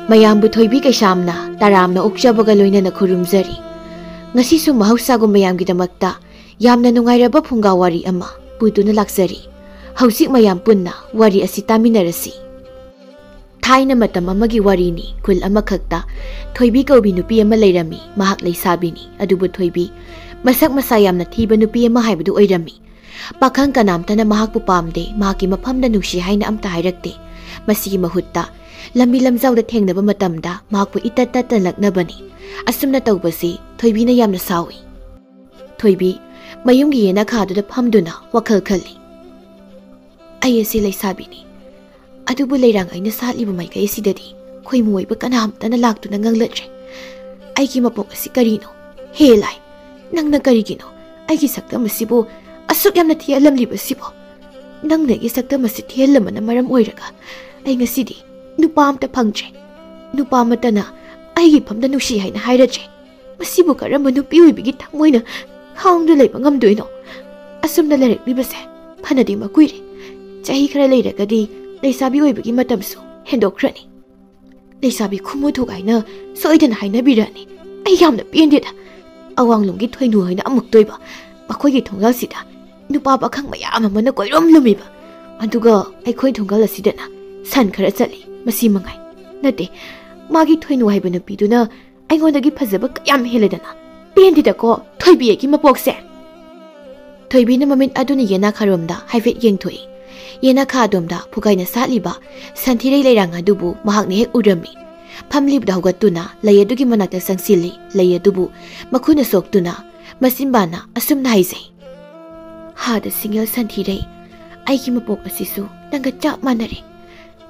ꯃꯌꯥꯝꯕꯨ ꯊꯣꯏꯕꯤ ꯀꯩꯁꯥꯝꯅ ꯇꯔꯥꯝꯅ ꯑꯣꯛꯆꯕꯒ ꯂꯣꯏꯅꯅ ꯈꯨꯔꯨꯝꯖꯔꯤ꯫ ꯉꯁꯤꯁꯨ ꯃꯍꯧꯁꯥꯒꯨꯝ ꯃꯌꯥꯝꯒꯤꯗꯃꯛꯇ ꯌꯥꯝꯅ ꯅꯨꯡꯉꯥꯏꯔꯕ ꯐꯨꯡꯒꯥ ꯋꯥꯔꯤ ꯑꯃ ꯄꯨꯗꯨꯅ ꯂꯥꯛꯆꯔꯤ꯫ ꯍꯧꯖꯤꯛ ꯃꯌꯥꯝ ꯄꯨꯟꯅ ꯋꯥꯔꯤ ꯑꯁꯤ ꯇꯥꯃꯤꯟꯅꯔꯁꯤ꯫ ꯊꯥꯏꯅ ꯃꯇꯝ ꯑꯃꯒꯤ ꯋꯥꯔꯤꯅꯤ꯫ ꯈꯨꯜ ꯑꯃꯈꯛꯇ ꯊꯣꯏꯕꯤ ꯀꯧꯕꯤ ꯅꯨꯄꯤ ꯑꯃ ꯂꯩꯔꯝꯃꯤ꯫ ꯃꯍꯥꯛ ꯂꯩꯁꯥꯕꯤꯅꯤ, ꯑꯗꯨꯕꯨ ꯊꯣꯏꯕꯤ ꯃꯁꯛ ꯃꯁꯥ ꯌꯥꯝꯅ ꯊꯤꯕ ꯅꯨꯄꯤ ꯑꯃ ꯍꯥꯏꯕꯗꯨ ꯑꯣꯏꯔꯝꯃꯤ꯫ ꯄꯥꯈꯪ ꯀꯅꯥꯝꯇꯅ ꯃꯍꯥꯛꯄꯨ ꯄꯥꯝꯗꯦ, ꯃꯍꯥꯛꯀꯤ ꯃꯐꯝꯗ ꯅꯨꯡꯁꯤ ꯍꯥꯏꯅ ꯑꯝꯇ ꯍꯥꯏꯔꯛꯇꯦ꯫ ꯃꯁꯤꯒꯤ ꯃꯍꯨꯠꯇ ꯂꯝꯕꯤ ꯂꯝꯖꯥꯎꯗ ꯊꯦꯡꯅꯕ ꯃꯇꯝꯗ ꯃꯍꯥꯛꯄꯨ ꯏꯇꯠ ꯇꯠꯇꯅ ꯂꯛꯅꯕꯅꯤ꯫ ꯑꯁꯨꯝꯅ ꯇꯧꯕꯁꯤ ꯊꯣꯏꯕꯤꯅ ꯌꯥꯝꯅ ꯁꯥꯎꯏ꯫ ꯊꯣꯏꯕꯤ ꯃꯌꯨꯝꯒꯤ ꯌꯦꯅꯈꯥꯗꯨꯗ ꯐꯝꯗꯨꯅ ꯋꯥꯈꯜ ꯈꯜꯂꯤ꯫ ꯑꯩ ꯑꯁꯤ ꯂꯩꯁꯥꯕꯤꯅꯤ, ꯑꯗꯨꯕꯨ ꯂꯩꯔꯥꯡ ꯑꯩꯅ ꯁꯥꯠꯂꯤꯕ ꯃꯥꯏꯀꯩ ꯑꯁꯤꯗꯗꯤ ꯈꯣꯏꯃꯨ ꯑꯣꯏꯕ ꯀꯅꯥꯝꯇꯅ ꯂꯥꯛꯇꯨꯅ ꯉꯪꯂꯠ꯭ꯔꯦ꯫ ꯑꯩꯒꯤ ꯃꯄꯣꯛ ꯑꯁꯤ ꯀꯔꯤꯅꯣ? ꯍꯦ ꯂꯥꯏ, ꯅꯪꯅ ꯀꯔꯤꯒꯤꯅꯣ ꯑꯩꯒꯤ ꯁꯛꯇꯝ ꯑꯁꯤꯕꯨ ꯑꯁꯨꯛ ꯌꯥꯝꯅ ꯊꯤꯍꯜꯂꯝꯂꯤꯕꯁꯤꯕꯣ? ꯅꯪꯅ ꯑꯩꯒꯤ ꯁꯛꯇꯝ ꯑꯁꯤ ꯊꯤꯍꯜꯂꯝꯕꯅ ꯃꯔꯝ ꯑꯣꯏꯔꯒ ꯑꯩ ꯉꯁꯤꯗꯤ ꯅꯨꯄꯥ ꯑꯝꯇ ꯐꯪꯗ꯭ꯔꯦ꯫ ꯅꯨꯄꯥ ꯑꯃꯠꯇꯅ ꯑꯩꯒꯤ ꯐꯝꯗ ꯅꯨꯡꯁꯤ ꯍꯥꯏꯅ ꯍꯥꯏꯔꯗ꯭ꯔꯦ꯫ ꯃꯁꯤꯕꯨ ꯀꯔꯝꯕ ꯅꯨꯄꯤ ꯑꯣꯏꯕꯒꯤ ꯊꯃꯣꯏꯅ ꯈꯥꯡꯗꯨ ꯂꯩꯕ ꯉꯝꯗꯣꯏꯅꯣ? ꯑꯁꯨꯝꯅ ꯂꯩꯔꯛꯂꯤꯕꯁꯦ ꯐꯅꯗꯤ ꯃꯀꯨꯏꯔꯦ꯫ ꯆꯍꯤ ꯈꯔ ꯂꯩꯔꯒꯗꯤ ꯂꯩꯁꯥꯕꯤ ꯑꯣꯏꯕꯒꯤ ꯃꯇꯝꯁꯨ ꯍꯦꯟꯗꯣꯛꯈ꯭ꯔꯅꯤ꯫ ꯂꯩꯁꯥꯕꯤ ꯈꯨꯃꯨ ꯊꯨꯒꯥꯏꯅ ꯁꯣꯏꯗꯅ ꯍꯥꯏꯅꯕꯤꯔꯛꯑꯅꯤ꯫ ꯑꯩ ꯌꯥꯝꯅ ꯄꯦꯟꯗꯦꯗ꯫ ꯑꯋꯥꯡꯂꯣꯝꯒꯤ ꯊꯣꯏꯅꯨ ꯍꯥꯏꯅ ꯑꯃꯨꯛꯇꯣꯏꯕ, ꯃꯈꯣꯏꯒꯤ ꯊꯣꯡꯒꯥꯜꯁꯤꯗ ꯅꯨꯄꯥ ꯄꯥꯈꯪ ꯃꯌꯥꯝ ꯑꯃꯅ ꯀꯣꯏꯔꯣꯝ ꯂꯨꯝꯃꯤꯕ, ꯑꯗꯨꯒ ꯑꯩꯈꯣꯏ ꯊꯣꯡꯒꯥꯜ ꯑꯁꯤꯗꯅ ꯁꯟ ꯈꯔ ꯆꯠꯂꯤ꯫ ꯃꯁꯤ ꯃꯉꯥꯏ꯫ ꯅꯠꯇꯦ, ꯃꯥꯒꯤ ꯊꯣꯏꯅꯨ ꯍꯥꯏꯕ ꯅꯨꯄꯤꯗꯨꯅ ꯑꯩꯉꯣꯟꯗꯒꯤ ꯐꯖꯕ ꯀꯌꯥꯝ ꯍꯦꯜꯂꯦꯗꯅ꯫ ꯄꯦꯟꯗꯦꯗꯀꯣ ꯊꯣꯏꯕꯤ ꯑꯩꯒꯤ ꯃꯄꯣꯛꯁꯦ꯫ ꯊꯣꯏꯕꯤꯅ ꯃꯃꯤꯠ ꯑꯗꯨꯅ ꯌꯦꯅꯈꯥꯔꯣꯝꯗ ꯍꯥꯏꯐꯦꯠ ꯌꯦꯡꯊꯣꯛꯏ꯫ ꯌꯦꯅꯈꯥ ꯑꯗꯣꯝꯗ ꯐꯨꯒꯥꯏꯅ ꯁꯥꯠꯂꯤꯕ ꯁꯟꯊꯤꯔꯩ ꯂꯩꯔꯥꯡ ꯑꯗꯨꯕꯨ ꯃꯍꯥꯛꯅ ꯍꯦꯛ ꯎꯔꯝꯃꯤ꯫ ꯐꯝꯂꯤꯕꯗ ꯍꯧꯒꯠꯇꯨꯅ ꯂꯩ ꯑꯗꯨꯒꯤ ꯃꯅꯥꯛꯇ ꯆꯪꯁꯤꯜꯂꯤ꯫ ꯂꯩ ꯑꯗꯨꯕꯨ ꯃꯈꯨꯅ ꯁꯣꯛꯇꯨꯅ ꯃꯆꯤꯟꯕꯥꯅ ꯑꯁꯨꯝꯅ ꯍꯥꯏꯖꯩ: ꯍꯥꯗ ꯁꯤꯡꯒꯦꯜ ꯁꯟꯊꯤꯔꯩ, ꯑꯩꯒꯤ ꯃꯄꯣꯛ ꯑꯁꯤꯁꯨ ꯅꯪꯒ ꯆꯞ ꯃꯥꯟꯅꯔꯦ꯫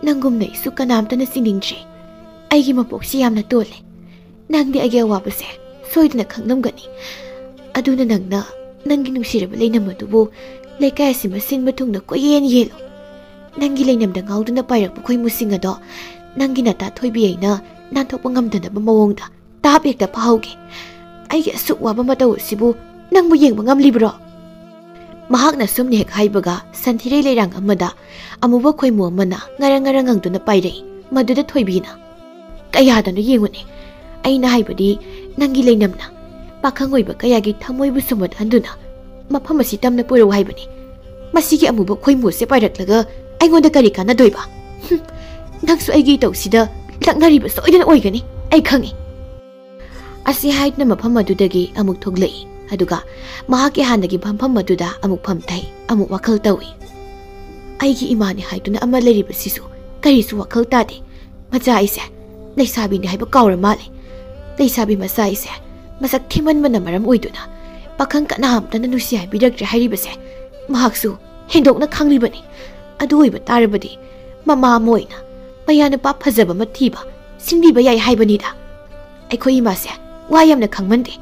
ꯅꯪꯒꯨꯝꯅ ꯑꯩꯁꯨ ꯀꯅꯥꯝꯇꯅ ꯆꯤꯡꯅꯤꯡꯗ꯭ꯔꯦ꯫ ꯑꯩꯒꯤ ꯃꯄꯣꯛꯁꯤ ꯌꯥꯝꯅ ꯇꯣꯜꯂꯦ꯫ ꯅꯪꯗꯤ ꯑꯩꯒꯤ ꯑꯋꯥꯕꯁꯦ ꯁꯣꯏꯗꯅ ꯈꯪꯂꯝꯒꯅꯤ꯫ ꯑꯗꯨꯅ ꯅꯪꯅ ꯅꯪꯒꯤ ꯅꯨꯡꯁꯤꯔꯕ ꯂꯩꯅꯝ ꯑꯗꯨꯕꯨ ꯂꯩꯀꯥꯏ ꯑꯁꯤꯃ ꯁꯤꯟꯕ ꯊꯨꯡꯅ ꯀꯣꯏꯌꯦꯟ ꯌꯦꯜꯂꯨ꯫ ꯅꯪꯒꯤ ꯂꯩꯅꯝꯗ ꯉꯥꯎꯗꯨꯅ ꯄꯥꯏꯔꯛꯄ ꯈꯣꯏꯃꯨꯁꯤꯡ ꯑꯗꯣ ꯅꯪꯒꯤ ꯅꯇꯥ ꯊꯣꯏꯕꯤ ꯑꯩꯅ ꯅꯥꯟꯊꯣꯛꯄ ꯉꯝꯗꯅꯕ ꯃꯑꯣꯡꯗ ꯇꯥꯞ ꯍꯦꯛꯇ ꯐꯍꯧꯒꯦ꯫ ꯑꯩꯒꯤ ꯑꯁꯨꯛ ꯋꯥꯕ ꯃꯇꯧ ꯑꯁꯤꯕꯨ ꯅꯪꯕꯨ ꯌꯦꯡꯕ ꯉꯝꯂꯤꯕ꯭ꯔꯣ? ꯃꯍꯥꯛꯅ ꯁꯨꯝꯅ ꯍꯦꯛ ꯍꯥꯏꯕꯒ ꯁꯟꯊꯤꯔꯩ ꯂꯩꯔꯥꯡ ꯑꯃꯗ ꯑꯃꯨꯕ ꯈꯣꯏꯃꯨ ꯑꯃꯅ ꯉꯔꯪ ꯉꯔꯪ ꯉꯪꯗꯨꯅ ꯄꯥꯏꯔꯛꯏ꯫ ꯃꯗꯨꯗ ꯊꯣꯏꯕꯤꯅ: ꯀꯌꯥꯗꯅꯣ ꯌꯦꯡꯉꯨꯅꯦ, ꯑꯩꯅ ꯍꯥꯏꯕꯗꯤ ꯅꯪꯒꯤ ꯂꯩꯅꯝꯅ ꯄꯥꯈꯪ ꯑꯣꯏꯕ ꯀꯌꯥꯒꯤ ꯊꯃꯣꯏꯕꯨ ꯁꯨꯝꯍꯠꯍꯟꯗꯨꯅ ꯃꯐꯝ ꯑꯁꯤ ꯇꯝꯅ ꯄꯨꯔꯛꯎ ꯍꯥꯏꯕꯅꯤ꯫ ꯃꯁꯤꯒꯤ ꯑꯃꯨꯕ ꯈꯣꯏꯃꯨꯁꯦ ꯄꯥꯏꯔꯛꯂꯒ ꯑꯩꯉꯣꯟꯗ ꯀꯔꯤ ꯀꯥꯟꯅꯗꯣꯏꯕ? ꯅꯪꯁꯨ ꯑꯩꯒꯤ ꯏꯇꯧꯁꯤꯗ ꯂꯛꯅꯔꯤꯕ ꯁꯣꯏꯗꯅ ꯑꯣꯏꯒꯅꯤ, ꯑꯩ ꯈꯪꯏ꯫ ꯑꯁꯤ ꯍꯥꯏꯗꯨꯅ ꯃꯐꯝ ꯑꯗꯨꯗꯒꯤ ꯑꯃꯨꯛ ꯊꯣꯛꯂꯛꯏ꯫ ꯑꯗꯨꯒ ꯃꯍꯥꯛꯀꯤ ꯍꯥꯟꯅꯒꯤ ꯐꯝꯐꯝ ꯑꯗꯨꯗ ꯑꯃꯨꯛ ꯐꯝꯊꯩ꯫ ꯑꯃꯨꯛ ꯋꯥꯈꯜ ꯇꯧꯏ꯫ ꯑꯩꯒꯤ ꯏꯃꯥꯅꯤ ꯍꯥꯏꯗꯨꯅ ꯑꯃ ꯂꯩꯔꯤꯕꯁꯤꯁꯨ ꯀꯔꯤꯁꯨ ꯋꯥꯈꯜ ꯇꯥꯗꯦ꯫ ꯃꯆꯥ ꯑꯩꯁꯦ ꯂꯩꯁꯥꯕꯤꯅꯤ ꯍꯥꯏꯕ ꯀꯥꯎꯔ ꯃꯥꯜꯂꯦ꯫ ꯂꯩꯁꯥꯕꯤ ꯃꯆꯥ ꯑꯩꯁꯦ ꯃꯁꯛ ꯊꯤꯃꯟꯕꯅ ꯃꯔꯝ ꯑꯣꯏꯗꯨꯅ ꯄꯥꯈꯪ ꯀꯅꯥꯝꯇꯅ ꯅꯨꯡꯁꯤ ꯍꯥꯏꯕꯤꯔꯛꯇ꯭ꯔꯦ ꯍꯥꯏꯔꯤꯕꯁꯦ ꯃꯍꯥꯛꯁꯨ ꯍꯦꯟꯗꯣꯛꯅ ꯈꯪꯂꯤꯕꯅꯤ꯫ ꯑꯗꯨ ꯑꯣꯏꯕ ꯇꯥꯔꯕꯗꯤ ꯃꯃꯥ ꯑꯃ ꯑꯣꯏꯅ ꯃꯌꯥ ꯅꯨꯄꯥ ꯐꯖꯕ ꯑꯃ ꯊꯤꯕ ꯁꯤꯟꯕꯤꯕ ꯌꯥꯏ ꯍꯥꯏꯕꯅꯤꯗ꯫ ꯑꯩꯈꯣꯏ ꯏꯃꯥꯁꯦ ꯋꯥ ꯌꯥꯝꯅ ꯈꯪꯃꯟꯗꯦ꯫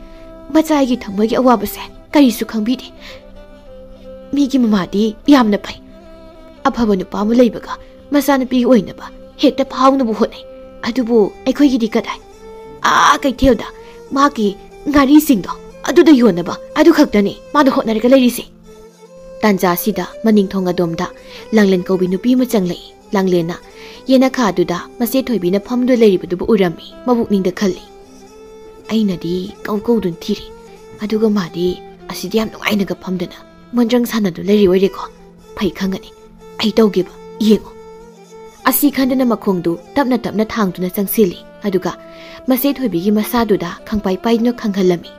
ꯃꯆꯥꯒꯤ ꯊꯃꯣꯏꯒꯤ ꯑꯋꯥꯕꯁꯦ ꯀꯔꯤꯁꯨ ꯈꯪꯕꯤꯗꯦ꯫ ꯃꯤꯒꯤ ꯃꯃꯥꯗꯤ ꯌꯥꯝꯅ ꯐꯩ꯫ ꯑꯐꯕ ꯅꯨꯄꯥ ꯑꯃ ꯂꯩꯕꯒ ꯃꯆꯥꯅꯨꯄꯤ ꯑꯣꯏꯅꯕ ꯍꯦꯛꯇ ꯐꯥꯎꯅꯕ ꯍꯣꯠꯅꯩ꯫ ꯑꯗꯨꯕꯨ ꯑꯩꯈꯣꯏꯒꯤꯗꯤ ꯀꯗꯥꯏ? ꯀꯩꯊꯦꯜꯗ ꯃꯥꯒꯤ ꯉꯥꯔꯤꯁꯤꯡꯗꯣ ꯑꯗꯨꯗ ꯌꯣꯟꯅꯕ ꯑꯗꯨ ꯈꯛꯇꯅꯤ ꯃꯥꯅ ꯍꯣꯠꯅꯔꯒ ꯂꯩꯔꯤꯁꯦ꯫ ꯇꯥꯟꯖꯥꯁꯤꯗ ꯃꯅꯤꯡꯊꯣꯡ ꯑꯗꯣꯝꯗ ꯂꯥꯡꯂꯦꯟ ꯀꯧꯕꯤ ꯅꯨꯄꯤ ꯑꯃ ꯆꯪꯂꯛꯏ꯫ ꯂꯥꯡꯂꯦꯟꯅ ꯌꯦꯅꯈꯥ ꯑꯗꯨꯗ ꯃꯆꯦ ꯊꯣꯏꯕꯤꯅ ꯐꯝꯗꯨꯅ ꯂꯩꯔꯤꯕꯗꯨꯕꯨ ꯎꯔꯝꯃꯤ꯫ ꯃꯕꯨꯛꯅꯤꯡꯗ ꯈꯜꯂꯤ: ꯑꯩꯅꯗꯤ ꯀꯧꯗꯨꯅ ꯊꯤꯔꯤ, ꯑꯗꯨꯒ ꯃꯥꯗꯤ ꯑꯁꯤꯗ ꯌꯥꯝ ꯅꯨꯡꯉꯥꯏꯅꯒ ꯐꯝꯗꯅ ꯃꯣꯟꯗ꯭ꯔꯪ ꯁꯥꯟꯅꯗꯨꯅ ꯂꯩꯔꯤ ꯑꯣꯏꯔꯦꯀꯣ꯫ ꯐꯩ ꯈꯪꯒꯅꯤ, ꯑꯩ ꯇꯧꯒꯦꯕ, ꯌꯦꯡꯉꯨ꯫ ꯑꯁꯤ ꯈꯟꯗꯨꯅ ꯃꯈꯣꯡꯗꯨ ꯇꯞꯅ ꯇꯞꯅ ꯊꯥꯡꯗꯨꯅ ꯆꯪꯁꯤꯜꯂꯤ꯫ ꯑꯗꯨꯒ ꯃꯆꯦ ꯊꯣꯏꯕꯤꯒꯤ ꯃꯁꯥꯗꯨꯗ ꯈꯪꯄꯥꯏ ꯄꯥꯏꯗꯨꯅ ꯈꯪꯍꯜꯂꯝꯃꯤ꯫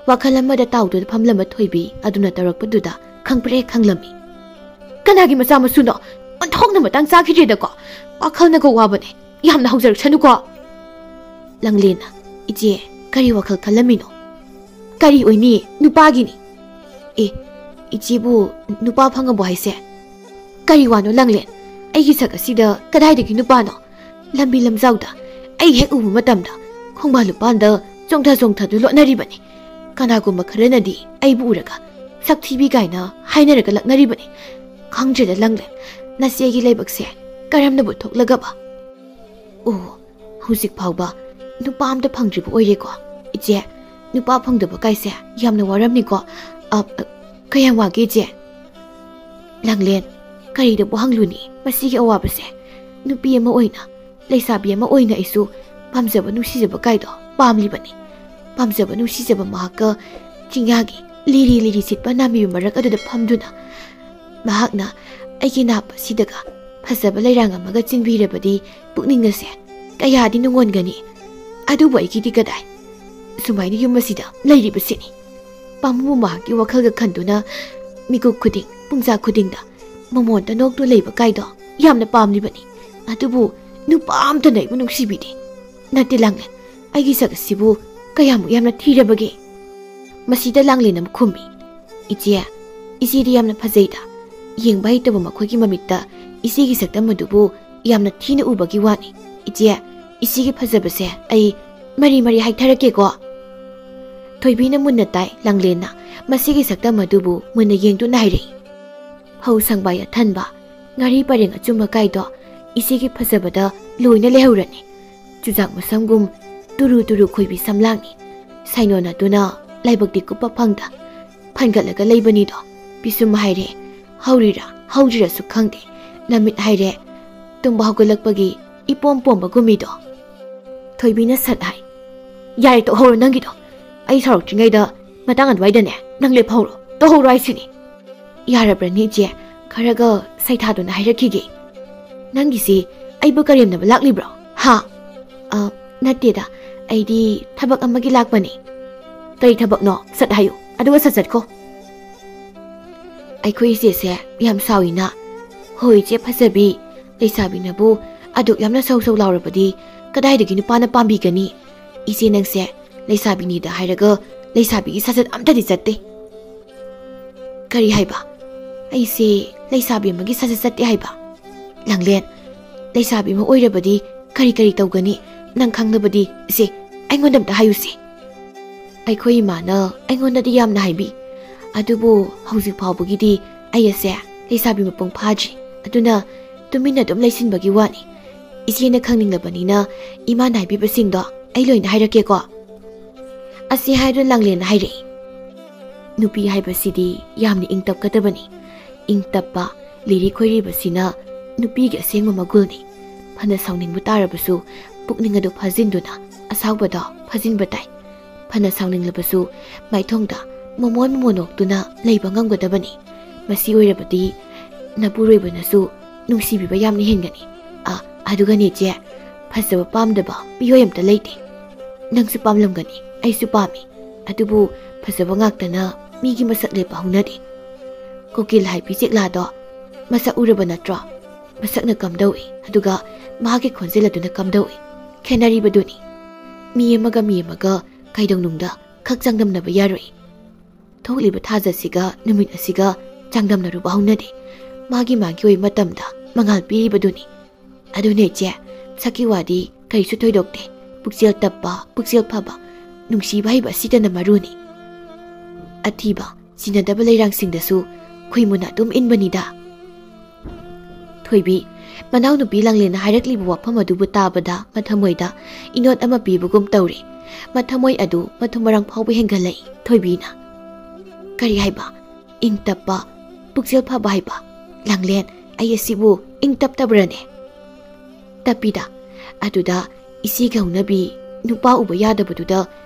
ꯋꯥꯈꯜ ꯑꯃꯗ ꯇꯥꯎꯗꯨꯅ ꯐꯝꯂꯝꯕ ꯊꯣꯏꯕꯤ ꯑꯗꯨꯅ ꯇꯧꯔꯛꯄꯗꯨꯗ ꯈꯪꯄ꯭ꯔꯦꯛ ꯈꯪꯂꯝꯃꯤ꯫ ꯀꯅꯥꯒꯤ ꯃꯆꯥ ꯃꯁꯨꯅꯣ? ꯑꯣꯟꯊꯣꯛꯅ ꯃꯇꯥꯡ ꯆꯥꯈꯤꯗ꯭ꯔꯦꯗꯀꯣ꯫ ꯋꯥꯈꯜꯅꯒ ꯋꯥꯕꯅꯦ, ꯌꯥꯝꯅ ꯍꯧꯖꯔꯛꯁꯅꯨꯀꯣ꯫ ꯂꯥꯡꯂꯦꯟꯅ: ꯏꯆꯦ, ꯀꯔꯤ ꯋꯥꯈꯜ ꯈꯜꯂꯝꯃꯤꯅꯣ? ꯀꯔꯤ ꯑꯣꯏꯅꯤ, ꯅꯨꯄꯥꯒꯤꯅꯤ꯫ ꯏꯆꯦꯕꯨ ꯅꯨꯄꯥ ꯐꯪꯉꯕꯣ ꯍꯥꯏꯁꯦ? ꯀꯔꯤ ꯋꯥꯅꯣ ꯂꯥꯡꯂꯦꯟ? ꯑꯩꯒꯤ ꯁꯛ ꯑꯁꯤꯗ ꯀꯗꯥꯏꯗꯒꯤ ꯅꯨꯄꯥꯅꯣ? ꯂꯝꯕꯤ ꯂꯝꯖꯥꯎꯗ ꯑꯩ ꯍꯦꯛ ꯎꯕ ꯃꯇꯝꯗ ꯈꯣꯡꯕꯥꯟ ꯂꯨꯄꯥꯟꯗ ꯆꯣꯡꯊꯗꯨ ꯂꯣꯠꯅꯔꯤꯕꯅꯤ꯫ ꯀꯅꯥꯒꯨꯝꯕ ꯈꯔꯅꯗꯤ ꯑꯩꯕꯨ ꯎꯔꯒ ꯁꯛ ꯊꯤꯕꯤ ꯀꯥꯏꯅ ꯍꯥꯏꯅꯔꯒ ꯂꯛꯅꯔꯤꯕꯅꯤ꯫ ꯈꯪꯗ꯭ꯔꯦꯗ ꯂꯥꯡꯂꯦꯟ, ꯅꯆꯦꯒꯤ ꯂꯥꯏꯕꯛꯁꯦ ꯀꯔꯝꯅꯕꯨ ꯊꯣꯛꯂꯒꯕ? ꯍꯧꯖꯤꯛ ꯐꯥꯎꯕ ꯅꯨꯄꯥ ꯑꯝꯇ ꯐꯪꯗ꯭ꯔꯤꯕ ꯑꯣꯏꯔꯦꯀꯣ꯫ ꯏꯆꯦ, ꯅꯨꯄा फंगदबा कायसे यामना वारमनिको कयाम वागे जे लांगलेन करीदबो हंगलुनी मसीगी अवाबसे नुपी अमा ओइना ꯂꯩꯁꯥꯕꯤ ꯑꯃ ꯑꯣꯏꯅ ꯑꯩꯁꯨ ꯄꯥꯝꯖꯕ ꯅꯨꯡꯁꯤꯖꯕ ꯀꯥꯏꯗꯣ ꯄꯥꯝꯂꯤꯕꯅꯤ ꯄꯥꯝꯖꯕ ꯅꯨꯡꯁꯤꯖꯕ ꯃꯍꯥꯛꯀ ꯆꯤꯡꯌꯥꯒꯤ ꯂꯤꯔꯤ ꯂꯤꯔꯤ ꯁꯤꯠꯄ ꯅꯥꯃꯤꯕ ꯃꯔꯛ ꯑꯗꯨꯗ ꯐꯝꯗꯨꯅ ꯃꯍꯥꯛꯅ ꯑꯩꯒꯤ ꯅꯥꯞ ꯑꯁꯤꯗꯒ ꯐꯖꯕ ꯂꯩꯔꯥꯡ ꯑꯃꯒ ꯆꯤꯡꯕꯤꯔꯕꯗꯤ ꯄꯨꯛꯅꯤꯡ ꯑꯁꯦ ꯀꯌꯥꯗꯤ ꯅꯨꯡꯉꯣꯟꯒꯅꯤ ꯑꯗꯨꯕꯨ ꯑꯩꯒꯤꯗꯤ ꯀꯗꯥꯏ ꯁꯨꯃꯥꯏꯅ ꯌꯨꯝ ꯑꯁꯤꯗ ꯂꯩꯔꯤꯕꯁꯤꯅꯤ ꯄꯥꯝꯃꯨꯕ ꯃꯍꯥꯛꯀꯤ ꯋꯥꯈꯜꯒ ꯈꯟꯗꯨꯅ ꯃꯤꯀꯨꯞ ꯈꯨꯗꯤꯡ ꯄꯨꯡꯖꯥ ꯈꯨꯗꯤꯡꯗ ꯃꯃꯣꯟꯇ ꯅꯣꯛꯇꯨ ꯂꯩꯕ ꯀꯥꯏꯗꯣ ꯌꯥꯝꯅ ꯄꯥꯝꯂꯤꯕꯅꯤ ꯑꯗꯨꯕꯨ ꯅꯨꯄꯥ ꯑꯝꯇꯅ ꯑꯩꯕꯨ ꯅꯨꯡꯁꯤꯕꯤꯗꯦ ꯅꯠꯇꯦ ꯂꯥꯡꯂꯦꯟ ꯑꯩꯒꯤ ꯁꯛ ꯑꯁꯤꯕꯨ ꯀꯌꯥꯃꯨꯛ ꯌꯥꯝꯅ ꯊꯤꯔꯕꯒꯦ ꯃꯁꯤꯗ ꯂꯥꯡꯂꯦꯟ ꯑꯃ ꯈꯨꯝꯃꯤ ꯏꯆꯦꯗꯤ ꯌꯥꯝꯅ ꯐꯖꯩꯗ ꯌꯦꯡꯕ ꯍꯩꯇꯕ ꯃꯈꯣꯏꯒꯤ ꯃꯃꯤꯠꯇ ꯏꯆꯦꯒꯤ ꯁꯛꯇꯝ ꯑꯗꯨꯕꯨ ꯌꯥꯝꯅ ꯊꯤꯅ ꯎꯕꯒꯤ ꯋꯥꯅꯤ ꯏꯆꯦꯒꯤ ꯐꯖꯕꯁꯦ ꯑꯩ ꯃꯔꯤ ꯃꯔꯤ ꯍꯥꯏꯊꯔꯛꯀꯦꯀꯣ ꯊꯣꯏꯕꯤꯅ ꯃꯨꯟꯅ ꯇꯥꯏ ꯂꯥꯡꯂꯦꯟꯅ ꯃꯁꯤꯒꯤ ꯁꯛꯇꯝ ꯑꯗꯨꯕꯨ ꯃꯨꯟꯅ ꯌꯦꯡꯗꯨꯅ ꯍꯥꯏꯔꯛꯏ ꯐꯧ ꯁꯪꯕꯥꯏ ꯑꯊꯟꯕ ꯉꯥꯔꯤ ꯄꯔꯦꯡ ꯑꯆꯨꯝꯕ ꯀꯥꯏꯗꯣ ꯏꯆꯦꯒꯤ ꯐꯖꯕꯗ ꯂꯣꯏꯅ ꯂꯩꯍꯧꯔꯅꯤ ꯆꯨꯖꯥꯛ ꯃꯁꯝꯒꯨꯝ ꯇꯨꯔꯨ ꯇꯨꯔꯨ ꯈꯣꯏꯕꯤ ꯁꯝꯂꯥꯡꯅꯤ ꯁꯥꯏꯅꯣꯟ ꯑꯗꯨꯅ ꯂꯥꯏꯕꯛꯇꯤ ꯀꯨꯞꯄ ꯐꯪꯗ ꯐꯟꯒꯠꯂꯒ ꯂꯩꯕꯅꯤꯗꯣ ꯄꯤꯁꯨꯝ ꯍꯥꯏꯔꯦ ꯍꯧꯔꯤꯔꯥ ꯍꯧꯗ꯭ꯔꯤꯔꯁꯨ ꯈꯪꯗꯦ ꯅꯃꯤꯠ ꯍꯥꯏꯔꯦ ꯇꯨꯝꯕ ꯍꯧꯒꯠꯂꯛꯄꯒꯤ ꯏꯄꯣꯝ ꯄꯣꯝꯕ ꯒꯨꯝꯃꯤꯗꯣ ꯊꯣꯏꯕꯤꯅ ꯁꯠ ꯍꯥꯏ ꯌꯥꯔꯦ ꯇꯣꯛꯍꯧꯔꯣ ꯅꯪꯒꯤꯗꯣ ꯑꯩ ꯁꯥꯎꯔꯛꯇ꯭ꯔꯤꯉꯩꯗ ꯃꯇꯥꯡ ꯑꯗꯨꯋꯥꯏꯗꯅꯦ ꯅꯪ ꯂꯦꯞꯍꯧꯔꯣ ꯇꯣꯛꯍꯧꯔꯣ ꯍꯥꯏꯁꯤꯅꯤ ꯌꯥꯔꯕ꯭ꯔꯅꯤ ꯏꯆꯦ ꯈꯔꯒ ꯁꯩꯊꯥꯗꯨꯅ ꯍꯥꯏꯔꯛꯈꯤꯒꯦ ꯅꯪꯒꯤꯁꯤ ꯑꯩꯕꯨ ꯀꯔꯦꯝꯅꯕ ꯂꯥꯛꯂꯤꯕ꯭ꯔꯣ ꯍꯥ ꯅꯠꯇꯦꯗ ꯑꯩꯗꯤ ꯊꯕꯛ ꯑꯃꯒꯤ ꯂꯥꯛꯄꯅꯤ ꯀꯔꯤ ꯊꯕꯛꯅꯣ ꯁꯠ ꯍꯥꯏꯌꯨ ꯑꯗꯨꯒ ꯁꯠ ꯆꯠꯈꯣ ꯑꯩꯈꯣꯏ ꯏꯆꯦꯁꯦ ꯌꯥꯝ ꯁꯥꯎꯏꯅ ꯍꯣꯏ ꯏꯆꯦ ꯐꯖꯕꯤ ꯂꯩꯁꯥꯕꯤꯅꯕꯨ ꯑꯗꯨꯛ ꯌꯥꯝꯅ ꯁꯧ ꯁꯧ ꯂꯥꯎꯔꯕꯗꯤ ꯀꯗꯥꯏꯗꯒꯤ ꯅꯨꯄꯥꯅ ꯄꯥꯝꯕꯤꯒꯅꯤ ꯏꯆꯦ ꯅꯪꯁꯦ ꯂꯩꯁꯥꯕꯤꯅꯤꯗ ꯍꯥꯏꯔꯒ ꯂꯩꯁꯥꯕꯤꯒꯤ ꯁꯥꯖꯠ ꯑꯝꯇꯗꯤ ꯆꯠꯇꯦ ꯀꯔꯤ ꯍꯥꯏꯕ ꯑꯩꯁꯦ ꯂꯩꯁꯥꯕꯤ ꯑꯃꯒꯤ ꯁꯥꯖꯠ ꯆꯠꯇꯦ ꯍꯥꯏꯕ ꯂꯥꯡꯂꯦꯟ ꯂꯩꯁꯥꯕꯤ ꯑꯃ ꯑꯣꯏꯔꯕꯗꯤ ꯀꯔꯤ ꯀꯔꯤ ꯇꯧꯒꯅꯤ ꯅꯪ ꯈꯪꯅꯕꯗꯤ ꯏꯆꯦ ꯑꯩꯉꯣꯟꯗ ꯑꯝꯇ ꯍꯥꯏꯌꯨꯁꯤ ꯑꯩꯈꯣꯏ ꯏꯃꯥꯅ ꯑꯩꯉꯣꯟꯗꯗꯤ ꯌꯥꯝꯅ ꯍꯥꯏꯕꯤ ꯑꯗꯨꯕꯨ ꯍꯧꯖꯤꯛ ꯐꯥꯎꯕꯒꯤꯗꯤ ꯑꯩ ꯑꯁꯦ ꯂꯩꯁꯥꯕꯤ ꯃꯄꯨꯡ ꯐꯥꯗ꯭ꯔꯤ ꯑꯗꯨꯅ ꯇꯨꯃꯤꯟꯅ ꯑꯗꯨꯝ ꯂꯩꯁꯤꯟꯕꯒꯤ ꯋꯥꯅꯤ ꯏꯆꯦꯅ ꯈꯪꯅꯤꯡꯂꯕꯅꯤꯅ ꯏꯃꯥꯅ ꯍꯥꯏꯕꯤꯕꯁꯤꯡꯗꯣ ꯑꯩ ꯂꯣꯏꯅ ꯍꯥꯏꯔꯛꯀꯦꯀꯣ ꯑꯁꯤ ꯍꯥꯏꯗꯨꯅ ꯂꯥꯡꯂꯦꯟꯅ ꯍꯥꯏꯔꯛꯏ ꯅꯨꯄꯤ ꯍꯥꯏꯕꯁꯤꯗꯤ ꯌꯥꯝꯅ ꯏꯪ ꯇꯞꯀꯗꯕꯅꯤ ꯏꯪ ꯇꯞꯄ ꯂꯤꯔꯤ ꯈꯣꯏꯔꯤꯕꯁꯤꯅ ꯅꯨꯄꯤꯒꯤ ꯑꯁꯦꯡꯕ ꯃꯒꯨꯜꯅꯤ ꯐꯅ ꯁꯥꯎꯅꯤꯡꯕ ꯇꯥꯔꯕꯁꯨ ꯄꯨꯛꯅꯤꯡ ꯑꯗꯨ ꯐꯥꯖꯤꯟꯗꯨꯅ ꯑꯁꯥꯎꯕꯗꯣ ꯐꯥꯖꯤꯟꯕ ꯇꯥꯏ ꯐꯅ ꯁꯥꯎꯅꯤꯡꯂꯕꯁꯨ ꯃꯥꯏꯊꯣꯡꯗ ꯃꯣꯃꯣꯟ ꯃꯣꯅꯣꯛꯇꯨꯅ ꯂꯩꯕ ꯉꯝꯒꯗꯕꯅꯤ ꯃꯁꯤ ꯑꯣꯏꯔꯕꯗꯤ ꯅꯄꯨꯔꯣꯏꯕꯅꯁꯨ ꯅꯨꯡꯁꯤꯕꯤꯕ ꯌꯥꯝꯅ ꯍꯦꯟꯒꯅꯤ ꯑꯗꯨꯒꯅꯦ ꯏꯆꯦ ꯐꯖꯕ ꯄꯥꯝꯗꯕ ꯃꯤꯑꯣꯏ ꯑꯝꯇ ꯂꯩꯇꯦ ꯅꯪꯁꯨ ꯄꯥꯝꯂꯝꯒꯅꯤ ꯑꯩꯁꯨ ꯄꯥꯝꯃꯤ ꯑꯗꯨꯕꯨ ꯐꯖꯕ ꯉꯥꯛꯇꯅ ꯃꯤꯒꯤ ꯃꯁꯛ ꯂꯦꯞꯄ ꯍꯧꯅꯗꯦ ꯀꯣꯀꯤꯜ ꯍꯥꯏꯕꯤ ꯆꯦꯛꯂꯥꯗꯣ ꯃꯁꯛ ꯎꯔꯕ ꯅꯠꯇ꯭ꯔꯣ ꯃꯁꯛꯅ ꯀꯝꯗꯧꯏ ꯑꯗꯨꯒ ꯃꯥꯒꯤ ꯈꯣꯟꯖꯦꯜ ꯑꯗꯨꯅ ꯀꯝꯗꯧꯏ ꯈꯦꯠꯅꯔꯤꯕꯗꯨꯅꯤ ꯃꯤ ꯑꯃꯒ ꯀꯩꯗꯧꯅꯨꯡꯗ ꯈꯛ ꯆꯥꯡꯗꯝꯅꯕ ꯌꯥꯔꯣꯏ ꯊꯣꯛꯂꯤꯕ ꯊꯥꯖꯁꯤꯒ ꯅꯨꯃꯤꯠ ꯑꯁꯤꯒ ꯆꯥꯡꯗꯝꯅꯔꯨꯕ ꯍꯧꯅꯗꯦ ꯃꯥꯒꯤ ꯑꯣꯏꯕ ꯃꯇꯝꯗ ꯃꯉꯥꯜ ꯄꯤꯔꯤꯕꯗꯨꯅꯤ ꯑꯗꯨꯅꯦ ꯏꯆꯦ ꯁꯛꯀꯤ ꯋꯥꯗꯤ ꯀꯔꯤꯁꯨ ꯊꯣꯏꯗꯣꯛꯇꯦ ꯄꯨꯛꯆꯦꯜ ꯇꯞꯄ ꯄꯨꯛꯆꯦꯜ ꯐꯕ ꯅꯨꯡꯁꯤꯕ ꯍꯩꯕ ꯑꯁꯤꯗꯅ ꯃꯔꯨꯅꯤ ꯑꯊꯤꯕ ꯆꯤꯟꯅꯗꯕ ꯂꯩꯔꯥꯡꯁꯤꯡꯗꯁꯨ ꯈꯨꯏꯃꯨꯟꯅ ꯑꯗꯨꯝ ꯏꯟꯕꯅꯤꯗ ꯊꯣꯏꯕꯤ ꯃꯅꯥꯎꯅꯨꯄꯤ ꯂꯥꯡꯂꯦꯟꯅ ꯍꯥꯏꯔꯛꯂꯤꯕ ꯋꯥꯐꯝ ꯑꯗꯨꯕꯨ ꯇꯥꯕꯗ ꯃꯊꯃꯣꯏꯗ ꯏꯅꯣꯠ ꯑꯃ ꯄꯤꯕꯒꯨꯝ ꯇꯧꯔꯤ ꯃꯊꯃꯣꯏ ꯑꯗꯨ ꯃꯊꯨꯝ ꯃꯔꯥꯡ ꯐꯥꯎꯕ ꯍꯦꯟꯒꯠꯂꯛꯏ ꯊꯣꯏꯕꯤꯅ ꯀꯔꯤ ꯍꯥꯏꯕ ꯏꯪ ꯇꯞꯄ ꯄꯨꯛꯆꯦꯜ ꯐꯕ ꯍꯥꯏꯕ ꯂꯥꯡꯂꯦꯟ ꯑꯩ ꯑꯁꯤꯕꯨ ꯏꯪ ꯇꯞꯇꯕ꯭ꯔꯅꯦ ꯇꯞꯄꯤꯗ ꯑꯗꯨꯗ ꯏꯆꯦꯒꯤ ꯍꯧꯅꯕꯤ ꯅꯨꯄꯥ ꯎꯕ ꯌꯥꯗꯕꯗꯨꯗ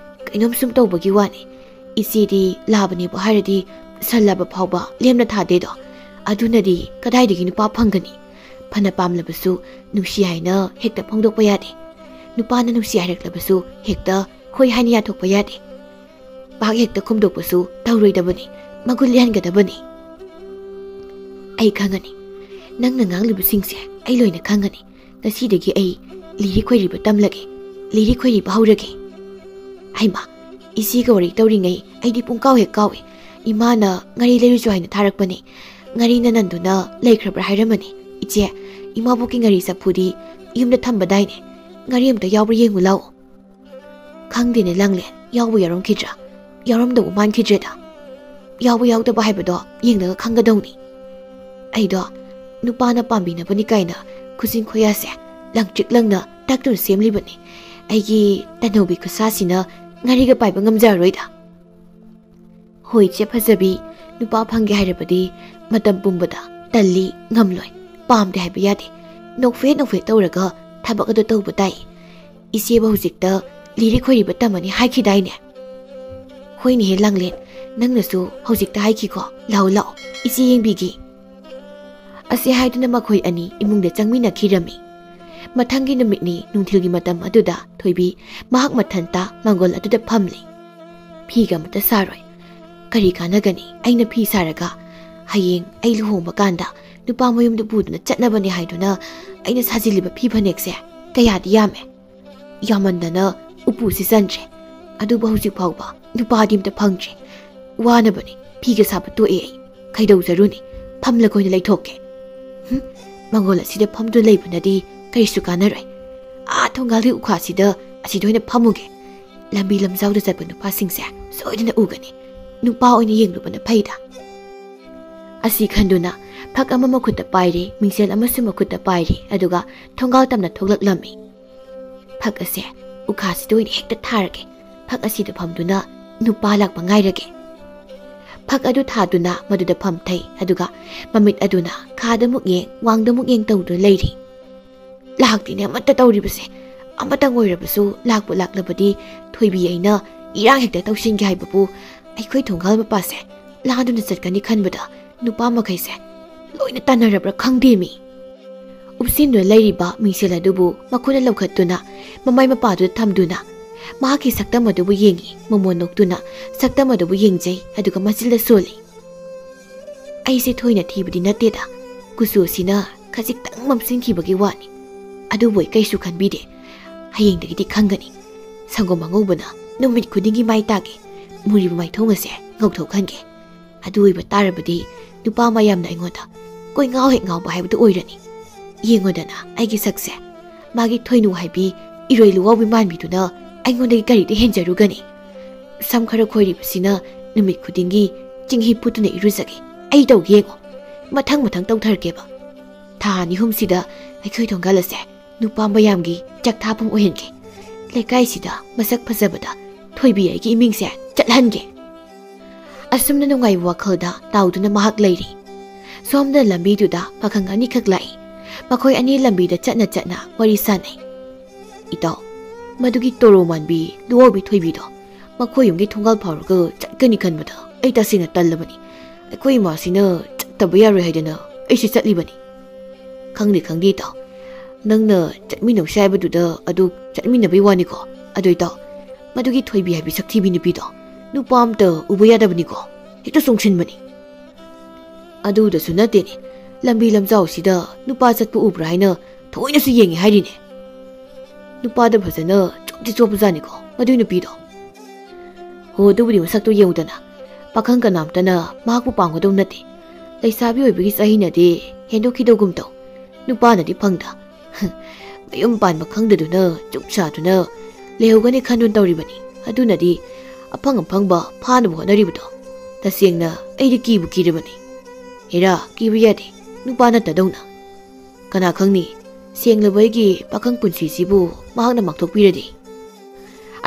ꯀꯩꯅꯣꯝ ꯁꯨꯝ ꯇꯧꯕꯒꯤ ꯋꯥꯅꯤ ꯏꯆꯦꯗꯤ ꯂꯥꯕꯅꯦꯕꯨ ꯍꯥꯏꯔꯗꯤ ꯁꯜꯂꯕ ꯐꯥꯎꯕ ꯂꯦꯝꯅ ꯊꯥꯗꯦꯗꯣ ꯑꯗꯨꯅꯗꯤ ꯀꯗꯥꯏꯗꯒꯤ ꯅꯨꯄꯥ ꯐꯪꯒꯅꯤ ꯐꯅ ꯄꯥꯝꯂꯕꯁꯨ ꯅꯨꯡꯁꯤ ꯍꯥꯏꯅ ꯍꯦꯛꯇ ꯐꯣꯡꯗꯣꯛꯄ ꯌꯥꯗꯦ ꯅꯨꯄꯥꯅ ꯅꯨꯡꯁꯤ ꯍꯥꯏꯔꯛꯂꯕꯁꯨ ꯍꯦꯛꯇ ꯍꯣꯏ ꯍꯥꯏꯅ ꯌꯥꯊꯣꯛꯄ ꯌꯥꯗꯦ ꯄꯥꯛ ꯍꯦꯛꯇ ꯈꯨꯝꯗꯣꯛꯄꯁꯨ ꯇꯧꯔꯣꯏꯗꯕꯅꯤ ꯃꯒꯨꯟ ꯂꯩꯍꯟꯒꯗꯕꯅꯤ ꯑꯩ ꯈꯪꯒꯅꯤ ꯅꯪꯅ ꯉꯥꯡꯂꯤꯕꯁꯤꯡꯁꯦ ꯑꯩ ꯂꯣꯏꯅ ꯈꯪꯒꯅꯤ ꯉꯁꯤꯗꯒꯤ ꯑꯩ ꯂꯤꯔꯤ ꯈꯣꯏꯔꯤꯕ ꯇꯝꯂꯒꯦ ꯂꯤꯔꯤ ꯈꯣꯏꯔꯤꯕ ꯍꯧꯔꯒꯦ ꯍꯩꯃꯥ ꯏꯆꯦꯒ ꯋꯥꯔꯤ ꯇꯧꯔꯤꯉꯩ ꯑꯩꯗꯤ ꯄꯨꯡꯀꯥꯎ ꯍꯦꯛ ꯀꯥꯎꯏ ꯏꯃꯥꯅ ꯉꯥꯔꯤ ꯂꯩꯔꯨꯆꯣ ꯍꯥꯏꯅ ꯊꯥꯔꯛꯄꯅꯤ ꯉꯥꯔꯤꯅ ꯅꯟꯗꯨꯅ ꯂꯩꯈ꯭ꯔꯕ꯭ꯔꯥ ꯍꯥꯏꯔꯝꯃꯅꯤ ꯏꯆꯦ ꯏꯃꯥꯕꯣꯛꯀꯤ ꯉꯥꯔꯤ ꯆꯐꯨꯗꯤ ꯌꯨꯝꯗ ꯊꯝꯕꯗꯥꯏꯅꯦ ꯉꯥꯔꯤ ꯑꯝꯇ ꯌꯥꯎꯕ꯭ꯔꯥ ꯌꯦꯡꯉꯨ ꯂꯥꯛꯑꯣ ꯈꯪꯗꯦꯅꯦ ꯂꯥꯡꯂꯦꯟ ꯌꯥꯎꯕ ꯌꯥꯎꯔꯝꯈꯤꯗ꯭ꯔꯥ ꯌꯥꯎꯔꯝꯗꯧꯕ ꯃꯥꯟꯈꯤꯗ꯭ꯔꯦꯗ ꯌꯥꯎꯕ ꯌꯥꯎꯗꯕ ꯍꯥꯏꯕꯗꯣ ꯌꯦꯡꯂꯒ ꯈꯪꯒꯗꯧꯅꯤ ꯑꯩꯗꯣ ꯅꯨꯄꯥꯅ ꯄꯥꯝꯕꯤꯅꯕꯅꯤ ꯀꯥꯏꯅ ꯈꯨꯖꯤꯟ ꯈꯣꯌꯥꯁꯦ ꯂꯪꯇ꯭ꯔꯤꯛ ꯂꯪꯅ ꯇꯛꯇꯨꯅ ꯁꯦꯝꯂꯤꯕꯅꯤ ꯑꯩꯒꯤ ꯇꯅꯧꯕꯤ ꯈꯨꯠꯁꯥꯁꯤꯅ ꯉꯥꯔꯤꯒ ꯄꯥꯏꯕ ꯉꯝꯖꯔꯔꯣꯏꯗ ꯍꯣꯏ ꯏꯆꯦ ꯐꯖꯕꯤ ꯅꯨꯄꯥ ꯐꯪꯒꯦ ꯍꯥꯏꯔꯕꯗꯤ ꯃꯇꯝ ꯄꯨꯝꯕꯗ ꯇꯜꯂꯤ ꯉꯝꯂꯣꯏ ꯄꯥꯝꯗꯦ ꯍꯥꯏꯕ ꯌꯥꯗꯦ ꯅꯣꯛꯐꯦꯠ ꯇꯧꯔꯒ ꯊꯕꯛ ꯑꯗꯨ ꯇꯧꯕ ꯇꯥꯏ ꯏꯆꯦꯕ ꯍꯧꯖꯤꯛꯇ ꯂꯤꯔꯤꯛ ꯈꯣꯏꯔꯤꯕ ꯇꯝꯃꯅꯤ ꯍꯥꯏꯈꯤꯗꯥꯏꯅꯦ ꯍꯣꯏꯅꯦꯍꯦ ꯂꯥꯡꯂꯦꯟ ꯅꯪꯅꯁꯨ ꯍꯧꯖꯤꯛꯇ ꯍꯥꯏꯈꯤꯀꯣ ꯂꯥꯛꯑꯣ ꯂꯥꯛꯑꯣ ꯏꯆꯦ ꯌꯦꯡꯕꯤꯒꯦ ꯑꯁꯤ ꯍꯥꯏꯗꯨꯅ ꯃꯈꯣꯏ ꯑꯅꯤ ꯏꯃꯨꯡꯗ ꯆꯪꯃꯤꯟꯅꯈꯤꯔꯝꯃꯤ ꯃꯊꯪꯒꯤ ꯅꯨꯃꯤꯠꯅꯤ ꯅꯨꯡꯊꯤꯜꯒꯤ ꯃꯇꯝ ꯑꯗꯨꯗ ꯊꯣꯏꯕꯤ ꯃꯍꯥꯛ ꯃꯊꯟꯇ ꯃꯥꯡꯒꯣꯜ ꯑꯗꯨꯗ ꯐꯝꯂꯤ ꯐꯤꯒ ꯑꯃꯇ ꯁꯥꯔꯣꯏ ꯀꯔꯤ ꯀꯥꯟꯅꯒꯅꯤ ꯑꯩꯅ ꯐꯤ ꯁꯥꯔꯒ ꯍꯌꯦꯡ ꯑꯩ ꯂꯨꯍꯣꯡꯕ ꯀꯥꯟꯗ ꯅꯨꯄꯥ ꯃꯌꯨꯝꯗ ꯄꯨꯗꯨꯅ ꯆꯠꯅꯕꯅꯤ ꯍꯥꯏꯗꯨꯅ ꯑꯩꯅ ꯁꯥꯖꯤꯜꯂꯤꯕ ꯐꯤ ꯐꯅꯦꯛꯁꯦ ꯀꯌꯥꯗꯤ ꯌꯥꯝꯃꯦ ꯌꯥꯝꯃꯟꯗꯅ ꯎꯄꯨꯁꯤ ꯆꯟꯗ꯭ꯔꯦ ꯑꯗꯨꯕꯨ ꯍꯧꯖꯤꯛ ꯐꯥꯎꯕ ꯅꯨꯄꯥꯗꯤ ꯑꯝꯇ ꯐꯪꯗ꯭ꯔꯦ ꯋꯥꯅꯕꯅꯤ ꯐꯤꯒ ꯁꯥꯕ ꯇꯣꯛꯑꯦ ꯑꯩ ꯀꯩꯗꯧꯖꯔꯨꯅꯤ ꯐꯝꯂꯒ ꯑꯣꯏꯅ ꯂꯩꯊꯣꯛꯀꯦ ꯃꯥꯡꯒꯣꯜ ꯑꯁꯤꯗ ꯐꯝꯗꯨꯅ ꯂꯩꯕꯅꯗꯤ ꯀꯔꯤꯁꯨ ꯀꯥꯟꯅꯔꯣꯏ ꯊꯣꯡꯒꯥꯜꯒꯤ ꯎꯈꯥꯁꯤꯗ ꯑꯁꯤꯗ ꯑꯣꯏꯅ ꯐꯝꯃꯨꯒꯦ ꯂꯝꯕꯤ ꯂꯝꯖꯥꯎꯗ ꯆꯠꯄ ꯅꯨꯄꯥꯁꯤꯡꯁꯦ ꯁꯣꯏꯗꯅ ꯎꯒꯅꯤ ꯅꯨꯄꯥ ꯑꯣꯏꯅ ꯌꯦꯡꯂꯨꯕꯅ ꯐꯩꯗ ꯑꯁꯤ ꯈꯟꯗꯨꯅ ꯐꯛ ꯑꯃ ꯃꯈꯨꯠꯇ ꯄꯥꯏꯔꯦ ꯃꯤꯡꯁꯦꯜ ꯑꯃꯁꯨ ꯃꯈꯨꯠꯇ ꯄꯥꯏꯔꯦ ꯑꯗꯨꯒ ꯊꯣꯡꯒꯥꯜ ꯇꯝꯅ ꯊꯣꯛꯂꯛꯂꯝꯃꯤ ꯐꯛ ꯑꯁꯦ ꯎꯈꯥꯁꯤꯗ ꯑꯣꯏꯅ ꯍꯦꯛꯇ ꯊꯥꯔꯒꯦ ꯐꯛ ꯑꯁꯤꯗ ꯐꯝꯗꯨꯅ ꯅꯨꯄꯥ ꯂꯥꯛꯄ ꯉꯥꯏꯔꯒꯦ ꯐꯛ ꯑꯗꯨ ꯊꯥꯗꯨꯅ ꯃꯗꯨꯗ ꯐꯝꯊꯩ ꯑꯗꯨꯒ ꯃꯃꯤꯠ ꯑꯗꯨꯅ ꯈꯥꯗꯃꯨꯛ ꯌꯦꯡ ꯋꯥꯡꯗꯃꯨꯛ ꯌꯦꯡ ꯇꯧꯗꯨꯅ ꯂꯩꯔꯤ ꯂꯥꯛꯇꯤꯅꯦ ꯑꯃꯠꯇ ꯇꯧꯔꯤꯕꯁꯦ ꯑꯃꯇꯪ ꯑꯣꯏꯔꯕꯁꯨ ꯂꯥꯛꯄꯨ ꯂꯥꯛꯂꯕꯗꯤ ꯊꯣꯏꯕꯤ ꯑꯩꯅ ꯏꯔꯥꯡ ꯍꯦꯛꯇ ꯇꯧꯁꯤꯟꯒꯦ ꯍꯥꯏꯕꯕꯨ ꯑꯩꯈꯣꯏ ꯊꯣꯡꯒꯥꯜ ꯃꯄꯥꯁꯦ ꯂꯥꯟꯗꯨꯅ ꯆꯠꯀꯅꯤ ꯈꯟꯕꯗ ꯅꯨꯄꯥ ꯃꯈꯩꯁꯦ ꯂꯣꯏꯅ ꯇꯥꯟꯅꯔꯕ꯭ꯔꯥ ꯈꯪꯗꯦꯃꯤ ꯎꯞꯁꯤꯟꯗꯨꯅ ꯂꯩꯔꯤꯕ ꯃꯤꯡꯁꯦꯜ ꯑꯗꯨꯕꯨ ꯃꯈꯣꯏꯅ ꯂꯧꯈꯠꯇꯨꯅ ꯃꯃꯥꯏ ꯃꯄꯥꯗꯨꯗ ꯊꯝꯗꯨꯅ ꯃꯍꯥꯛꯀꯤ ꯁꯛꯇꯝ ꯑꯗꯨꯕꯨ ꯌꯦꯡꯉꯤ ꯃꯃꯣꯟ ꯅꯣꯛꯇꯨꯅ ꯁꯛꯇꯝ ꯑꯗꯨꯕꯨ ꯌꯦꯡꯖꯩ ꯑꯗꯨꯒ ꯃꯆꯤꯜꯗ ꯁꯣꯜꯂꯤ ꯑꯩꯁꯦ ꯊꯣꯏꯅ ꯊꯤꯕꯗꯤ ꯅꯠꯇꯦꯗ ꯀꯨꯆꯨ ꯑꯁꯤꯅ ꯈꯖꯤꯛꯇꯪ ꯃꯝꯁꯤꯟꯈꯤꯕꯒꯤ ꯋꯥꯅꯤ ꯑꯗꯨꯕꯨ ꯑꯩ ꯀꯩꯁꯨ ꯈꯟꯕꯤꯗꯦ ꯍꯌꯦꯡꯗꯒꯤꯗꯤ ꯈꯪꯒꯅꯤ ꯁꯪꯒꯣꯝ ꯑꯉꯧꯕꯅ ꯅꯨꯃꯤꯠ ꯈꯨꯗꯤꯡꯒꯤ ꯃꯥꯏ ꯇꯥꯒꯦ ꯃꯨꯔꯤꯕ ꯃꯥꯏꯊꯣꯡ ꯑꯁꯦ ꯉꯧꯊꯣꯛꯍꯟꯒꯦ ꯑꯗꯨ ꯑꯣꯏꯕ ꯇꯥꯔꯕꯗꯤ ꯅꯨꯄꯥ ꯃꯌꯥꯝꯅ ꯑꯩꯉꯣꯟꯗ ꯀꯣꯏ ꯉꯥꯎ ꯍꯦꯛ ꯉꯥꯎꯕ ꯍꯥꯏꯕꯗꯨ ꯑꯣꯏꯔꯅꯤ ꯌꯦꯡꯉꯣꯗꯅ ꯑꯩꯒꯤ ꯁꯛꯁꯦ ꯃꯥꯒꯤ ꯊꯣꯏꯅꯨ ꯍꯥꯏꯕꯤ ꯏꯔꯣꯏ ꯂꯨꯋꯥꯎꯕꯤ ꯃꯥꯟꯕꯤꯗꯨꯅ ꯑꯩꯉꯣꯟꯗꯒꯤ ꯀꯔꯤꯗ ꯍꯦꯟꯖꯔꯨꯒꯅꯤ ꯁꯝ ꯈꯔ ꯈꯣꯏꯔꯤꯕꯁꯤꯅ ꯅꯨꯃꯤꯠ ꯈꯨꯗꯤꯡꯒꯤ ꯆꯤꯡꯍꯤ ꯐꯨꯠꯇꯨꯅ ꯏꯔꯨꯖꯒꯦ ꯑꯩ ꯇꯧꯒꯦ ꯌꯦꯡꯉꯣ ꯃꯊꯪ ꯃꯊꯪ ꯇꯧꯊꯔꯒꯦꯕ ꯊꯥ ꯑꯅꯤ ꯑꯍꯨꯝꯁꯤꯗ ꯑꯩꯈꯣꯏ ꯊꯣꯡꯒꯥꯜ ꯑꯁꯦ ꯅꯨꯄꯥ ꯃꯌꯥꯝꯒꯤ ꯆꯥꯛꯊꯥꯐꯝ ꯑꯣꯏꯍꯟꯒꯦ ꯂꯩꯀꯥꯏꯁꯤꯗ ꯃꯁꯛ ꯐꯖꯕꯗ ꯊꯣꯏꯕꯤ ꯑꯩꯒꯤ ꯏꯃꯤꯡꯁꯦ ꯆꯠꯍꯟꯒꯦ ꯑꯁꯨꯝꯅ ꯅꯨꯡꯉꯥꯏꯕ ꯋꯥꯈꯜꯗ ꯇꯥꯎꯗꯨꯅ ꯃꯍꯥꯛ ꯂꯩꯔꯤ ꯁꯣꯝꯗ ꯂꯝꯕꯤꯗꯨꯗ ꯄꯥꯈꯪ ꯑꯅꯤꯈꯛ ꯂꯥꯛꯏ ꯃꯈꯣꯏ ꯑꯅꯤ ꯂꯝꯕꯤꯗ ꯆꯠꯅ ꯆꯠꯅ ꯋꯥꯔꯤ ꯁꯥꯟꯅꯩ ꯏꯇꯥꯎ ꯃꯗꯨꯒꯤ ꯇꯣꯔꯣ ꯃꯥꯟꯕꯤ ꯂꯨꯋꯥꯎꯕꯤ ꯊꯣꯏꯕꯤꯗꯣ ꯃꯈꯣꯏ ꯌꯨꯝꯒꯤ ꯊꯣꯡꯒꯥꯜ ꯐꯥꯎꯔꯒ ꯆꯠꯀꯅꯤ ꯈꯟꯕꯗ ꯑꯩ ꯇꯁꯦꯡꯅ ꯇꯜꯂꯕꯅꯤ ꯑꯩꯈꯣꯏ ꯏꯃꯥꯁꯤꯅ ꯆꯠꯇꯕ ꯌꯥꯔꯣꯏ ꯍꯥꯏꯗꯅ ꯑꯩꯁꯦ ꯆꯠꯂꯤꯕꯅꯤ ꯈꯪꯗꯦ ꯈꯪꯗꯦ ꯏꯇꯥꯎ ꯅꯪꯅ ꯆꯠꯃꯤꯟꯅꯧꯁꯦ ꯍꯥꯏꯕꯗꯨꯗ ꯑꯗꯨ ꯆꯠꯃꯤꯟꯅꯕꯩ ꯋꯥꯅꯤꯀꯣ ꯑꯗꯨ ꯏꯇꯥꯎ ꯃꯗꯨꯒꯤ ꯊꯣꯏꯕꯤ ꯍꯥꯏꯕꯤ ꯁꯛꯊꯤꯕꯤ ꯅꯨꯄꯤꯗꯣ ꯅꯨꯄꯥ ꯑꯝꯇ ꯎꯕ ꯌꯥꯗꯕꯅꯤꯀꯣ ꯍꯦꯛꯇ ꯆꯣꯡꯁꯤꯟꯕꯅꯤ ꯑꯗꯨꯗꯁꯨ ꯅꯠꯇꯦꯅꯦ ꯂꯝꯕꯤ ꯂꯝꯖꯥꯎꯁꯤꯗ ꯅꯨꯄꯥ ꯆꯠꯄ ꯎꯕ꯭ꯔꯥ ꯍꯥꯏꯅ ꯊꯑꯣꯏꯅꯁꯨ ꯌꯦꯡꯉꯦ ꯍꯥꯏꯔꯤꯅꯦ ꯅꯨꯄꯥꯗ ꯐꯖꯅ ꯆꯣꯞꯇꯤ ꯆꯣꯞꯄꯖꯥꯠꯅꯤꯀꯣ ꯃꯗꯨꯏ ꯅꯨꯄꯤꯗꯣ ꯍꯣ ꯑꯗꯨꯕꯨꯗꯤ ꯃꯁꯛꯇꯣ ꯌꯦꯡꯉꯨꯗꯅ ꯄꯥꯈꯪ ꯀꯅꯥꯝꯇꯅ ꯃꯍꯥꯛꯄꯨ ꯄꯥꯝꯒꯗꯧ ꯅꯠꯇꯦ ꯂꯩꯁꯥꯕꯤ ꯑꯣꯏꯕꯒꯤ ꯆꯍꯤꯅꯗꯤ ꯍꯦꯟꯗꯣꯛꯈꯤꯗꯧꯒꯨꯝ ꯇꯧ ꯅꯨꯄꯥꯅꯗꯤ ꯐꯪꯗ ꯃꯌꯨꯝ ꯄꯥꯟꯕ ꯈꯪꯗꯗꯨꯅ ꯆꯨꯞ ꯆꯥꯗꯨꯅ ꯂꯩꯍꯧꯒꯅꯤ ꯈꯟꯗꯨꯅ ꯇꯧꯔꯤꯕꯅꯤ ꯑꯗꯨꯅꯗꯤ ꯑꯐꯪ ꯑꯐꯪꯕ ꯐꯥꯅꯕ ꯍꯣꯠꯅꯔꯤꯕꯗꯣ ꯇꯁꯦꯡꯅ ꯑꯩꯗꯤ ꯀꯤꯕꯨ ꯀꯤꯔꯕꯅꯤ ꯍꯦꯔꯥ ꯀꯤꯕ ꯌꯥꯗꯦ ꯅꯨꯄꯥ ꯅꯠꯇꯗꯧꯅ ꯀꯅꯥ ꯈꯪꯅꯤ ꯁꯦꯡꯂꯕ ꯑꯩꯒꯤ ꯄꯥꯈꯪ ꯄꯨꯟꯁꯤꯁꯤꯕꯨ ꯃꯍꯥꯛꯅ ꯃꯥꯡꯊꯣꯛꯄꯤꯔꯗꯤ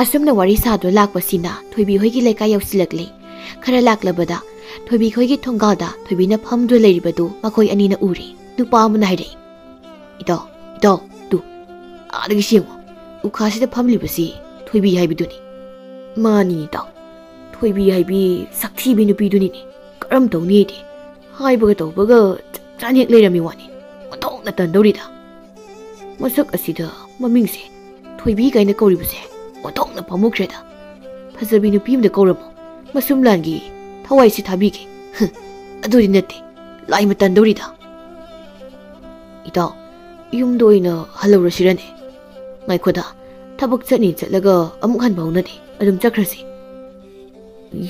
ꯑꯁꯨꯝꯅ ꯋꯥꯔꯤ ꯁꯥꯗꯨꯅ ꯂꯥꯛꯄꯁꯤꯅ ꯊꯣꯏꯕꯤ ꯍꯣꯏꯒꯤ ꯂꯩꯀꯥꯏ ꯌꯧꯁꯤꯜꯂꯛꯂꯤ ꯈꯔ ꯂꯥꯛꯂꯕꯗ ꯊꯣꯏꯕꯤ ꯈꯣꯏꯒꯤ ꯊꯣꯡꯒꯥꯜꯗ ꯊꯣꯏꯕꯤꯅ ꯐꯝꯗꯨꯅ ꯂꯩꯔꯤꯕꯗꯨ ꯃꯈꯣꯏ ꯑꯅꯤꯅ ꯎꯔꯤ ꯅꯨꯄꯥ ꯑꯃꯅ ꯍꯥꯏꯔꯛꯏ ꯏꯇꯥꯎ ꯏꯇꯥꯎ ꯇꯨ ꯑꯥꯗꯒꯤ ꯌꯦꯡꯉꯣ ꯎꯈꯥꯁꯤꯗ ꯐꯝꯂꯤꯕꯁꯤ ꯊꯣꯏꯕꯤ ꯍꯥꯏꯕꯗꯨꯅꯤ ꯃꯥꯅꯤ ꯏꯇꯥꯎ ꯊꯣꯏꯕꯤ ꯍꯥꯏꯕꯤ ꯁꯛꯊꯤꯕꯤ ꯅꯨꯄꯤꯗꯨꯅꯤꯅꯦ ꯀꯔꯝ ꯇꯧꯅꯤꯗꯤ ꯍꯥꯏꯕꯒ ꯇꯧꯕꯒ ꯆꯥꯅꯦꯛ ꯂꯩꯔꯝꯃꯤ ꯋꯥꯅꯤ ꯑꯣꯟꯊꯣꯛꯅ ꯇꯟꯗꯧꯔꯤꯗ ꯃꯁꯛ ꯑꯁꯤꯗ ꯃꯃꯤꯡꯁꯦ ꯊꯣꯏꯕꯤ ꯀꯥꯏꯅ ꯀꯧꯔꯤꯕꯁꯦ ꯑꯣꯟꯊꯣꯛꯅ ꯄꯥꯝꯃꯨꯈ꯭ꯔꯦꯗ ꯐꯖꯕꯤ ꯅꯨꯄꯤ ꯑꯃꯗ ꯀꯧꯔꯝꯃꯣ ꯃꯁꯨꯝ ꯂꯥꯟꯒꯤ ꯊꯋꯥꯏꯁꯤ ꯊꯥꯕꯤꯒꯦ ꯑꯗꯨꯗꯤ ꯅꯠꯇꯦ ꯂꯥꯏ ꯃꯇꯟꯗꯧꯔꯤꯗ ꯏꯇꯥꯎ ꯌꯨꯝꯗ ꯑꯣꯏꯅ ꯍꯜꯂꯧꯔꯁꯤꯔꯅꯦ ꯉꯥꯏꯈꯣꯗ ꯊꯕꯛ ꯆꯠꯅꯤ ꯆꯠꯂꯒ ꯑꯃꯨꯛ ꯍꯟꯕ ꯍꯧꯅꯗꯦ ꯑꯗꯨꯝ ꯆꯠꯈ꯭ꯔꯁꯤ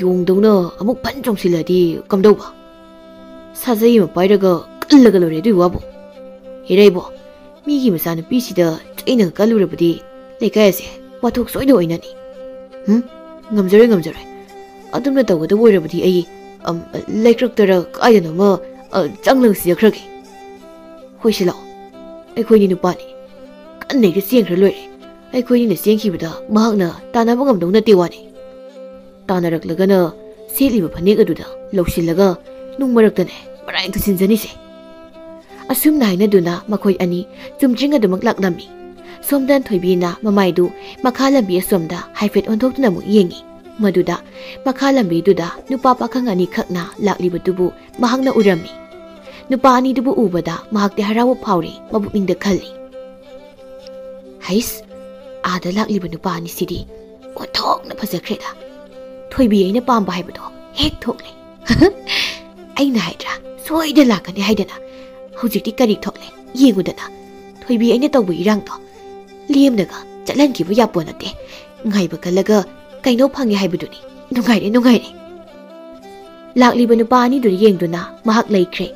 ꯌꯣꯡꯗꯧꯅ ꯑꯃꯨꯛ ꯐꯟ ꯆꯣꯡꯁꯤꯜꯂꯗꯤ ꯀꯝꯗꯧꯕ ꯁꯥꯖꯩ ꯑꯃ ꯄꯥꯏꯔꯒ ꯀꯜꯂꯒ ꯂꯣꯏꯔꯦ ꯑꯗꯨꯏ ꯋꯥꯕꯨ ꯍꯦꯔꯩꯕꯣ ꯃꯤꯒꯤ ꯃꯆꯥꯅꯨꯄꯤꯁꯤꯗ ꯆꯩꯅꯒ ꯀꯜꯂꯨꯔꯕꯗꯤ ꯂꯩꯀꯥꯏ ꯑꯁꯦ ꯋꯥꯊꯣꯛ ꯁꯣꯏꯅ ꯑꯣꯏꯅꯅꯤ ꯉꯝꯖꯔꯣꯏ ꯉꯝꯖꯔꯣꯏ ꯑꯗꯨꯝꯅ ꯇꯧꯒꯗꯕ ꯑꯣꯏꯔꯕꯗꯤ ꯑꯩ ꯂꯩꯀ꯭ꯔꯛꯇꯔ ꯀꯥꯏꯗꯅꯣꯃ ꯆꯪꯂꯒ ꯁꯤꯖꯈ꯭ꯔꯒꯦ ꯍꯣꯏꯁꯤ ꯂꯥꯛꯑꯣ ꯑꯩꯈꯣꯏꯅꯤ ꯅꯨꯄꯥꯅꯤ ꯀꯟꯅ ꯍꯦꯛꯇ ꯆꯦꯟꯈ꯭ꯔ ꯂꯣꯏꯔꯦ ꯑꯩꯈꯣꯏꯅꯤꯅ ꯆꯦꯟꯈꯤꯕꯗ ꯃꯍꯥꯛꯅ ꯇꯥꯟꯅꯕ ꯉꯝꯗꯧ ꯅꯠꯇꯦ ꯋꯥꯅꯤ ꯇꯥꯟꯅꯔꯛꯂꯒꯅ ꯁꯦꯠꯂꯤꯕ ꯐꯅꯦꯛ ꯑꯗꯨꯗ ꯂꯧꯁꯤꯜꯂꯒ ꯅꯨꯡ ꯃꯔꯛꯇꯅꯦ ꯃꯔꯥꯏꯅ ꯇꯨꯁꯤꯟꯖꯅꯤꯁꯦ ꯑꯁꯨꯝꯅ ꯍꯥꯏꯅꯗꯨꯅ ꯃꯈꯣꯏ ꯑꯅꯤ ꯆꯨꯝꯗ꯭ꯔꯤꯡ ꯑꯗꯨꯃꯛ ꯂꯥꯛꯂꯝꯃꯤ somdan thoibina mamaidu makha lambi somda haifet onthokna mu yengi maduda makha lambi duda nupa pakhang ani khakna lakliba dubu mahakna urami nupa ani dubu ubada mahakte harawa phauri mabukning da khali hais ada lakliba nupa ani sidi othokna phajakreda thoibi aina pamba haibado hek thokle aina haidra soida lakani haidana hujikti kari thokle yengudana thoibi aina tawbu irang to liemnaga chatlankibu yaponate ngaiba kalaga kaino phangi haibuduni nungaire lakliba nupa ani du yengduna mahak laikre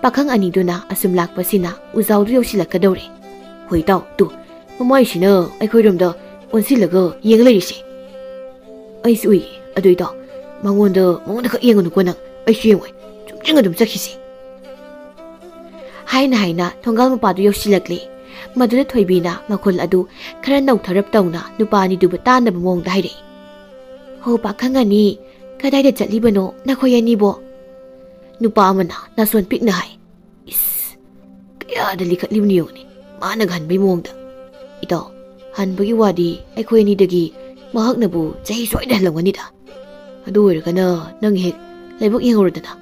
pakhang ani duna asum lakpasina uzawdu yosilakadore hoitaw tu mamai sina aikhoirom da onsilaga yenglarise aisui aduido mangonda ka yengunu ko nang aisuyengoi chumjinga dum sakhisi haina thongal mapadu yosilakli maduna thoibina makul adu khara nau tharap tawna nupa ani du batana bamong da haire ho pakhang ani kadai da chatlibano nakhoi ani bo nupa amana nason pikna hai is kya da likhatlimni yoni mana gan bai mong da ito hanbagi wadi aikhoi ani dagi mahaknabu chahi soida halangani da adu oirgana nang hek laibok yengordana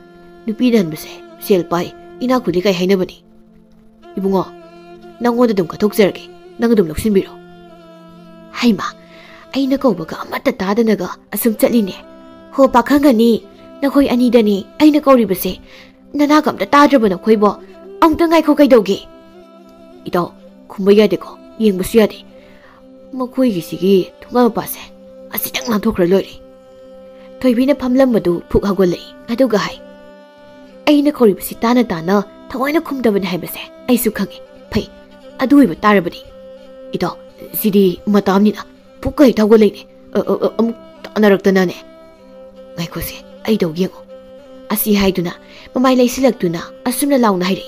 nupi dan base sel pai ina khudi kai hainabani ibungo nangoda dum kathok jarge nang dum loksinbiro haima aina kaubaga amata tadanaga asum chatline ho pakhangani nakhoi ani dani aina kauri base nana kamta tadrabana khoibo amta ngai kho kai doge ito khumba yade ko yengbusu yade makhoi gi sigi thunga pase asitang na thokra lori thoibina phamlam madu phuk hagolai aduga hai aina kauri basi tana thawaina khumdaban haibase aisu khangi phai aduiba tarabadi ito sidi matamni na pukai thagolai ne amuk tanarakta ne ngai khose ai dog yengo asi haiduna mamai leisilaktuna asumna launa haire